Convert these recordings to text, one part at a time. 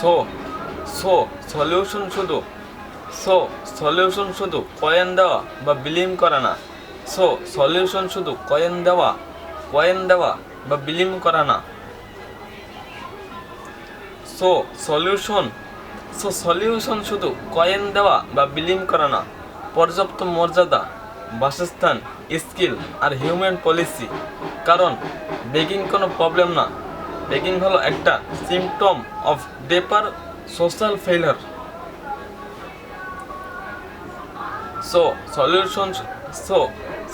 So so solution শুধু solution শুধু coin দেওয়া বা বিলিম করা না। সলিউশন শুধু কয়েন দেওয়া বা বিলিম করা না। সলিউশন শুধু কয়েন দেওয়া বা বিলিম করা না। পর্যাপ্ত মর্যাদা, বাসস্থান, স্কিল আর হিউম্যান পলিসি। কারণ বেগিং কোনো প্রবলেম না, বেগিং হলো একটা symptom of deeper social failure.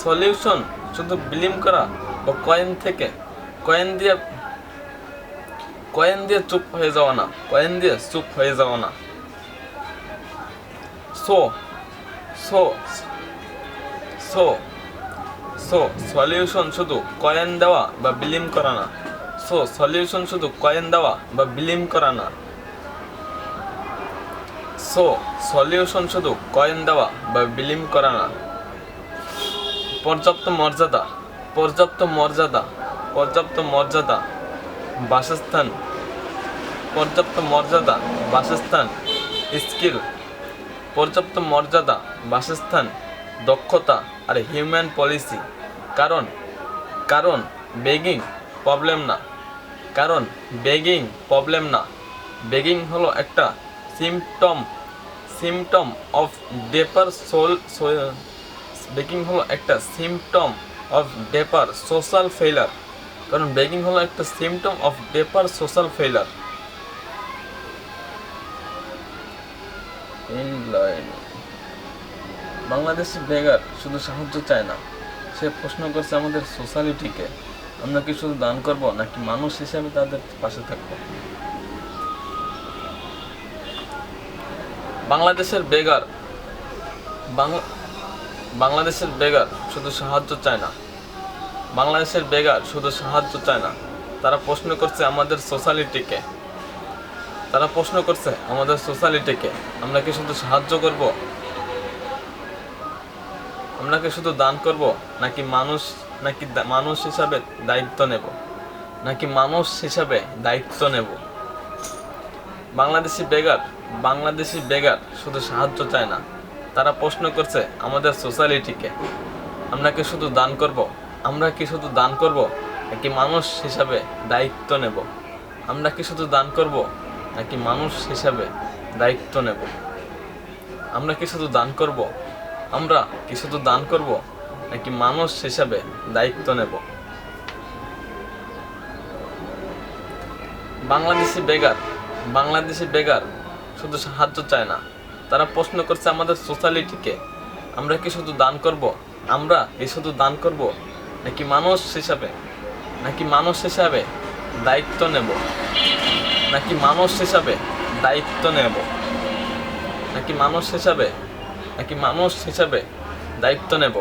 Solution শুধু বিলিম করা বা কয়েন দিয়ে চুপ হয়ে যাওয়া না। সলিউশন শুধু কয়েন দেওয়া বা বিলিম করা না। সলিউশন শুধু কয়েন দেওয়া বা বিলিম করা না। সলিউশন শুধু কয়েন দেওয়া বা বিলিম করা না। পর্যাপ্ত মর্যাদা, বাসস্থান, স্কিল, দক্ষতা আর হিউম্যান পলিসি। কারণ বেগিং প্রবলেম না, বেগিং হলো একটা symptom of deeper social failure. কারণ বেগিং হলো একটা symptom of deeper social failure. Bangladeshi beggar শুধু সাহায্য চায় না, সে প্রশ্ন করছে আমাদের সোসাইটিকে, আমরা কি শুধু দান করব নাকি মানুষ হিসেবে তাদের পাশে থাকবো। বাংলাদেশের বেগার শুধু সাহায্য চায় না, তারা প্রশ্ন করছে আমাদের সোসাইটিকে, আমরা কি শুধু সাহায্য করব, আমরা কি শুধু দান করব নাকি মানুষ হিসাবে দায়িত্ব নেব। বাংলাদেশি বেগার শুধু সাহায্য চায় না, তারা প্রশ্ন করছে আমাদের সোসাইটিকে, আমরা কি শুধু দান করব নাকি মানুষ হিসাবে দায়িত্ব নেব। আমরা কি শুধু দান করব নাকি মানুষ হিসাবে দায়িত্ব নেব। বাংলাদেশি বেগার শুধু সাহায্য চায় না, তারা প্রশ্ন করছে আমাদের সোসাইটিকে, আমরা কি শুধু দান করব নাকি মানুষ হিসাবে দায়িত্ব নেব।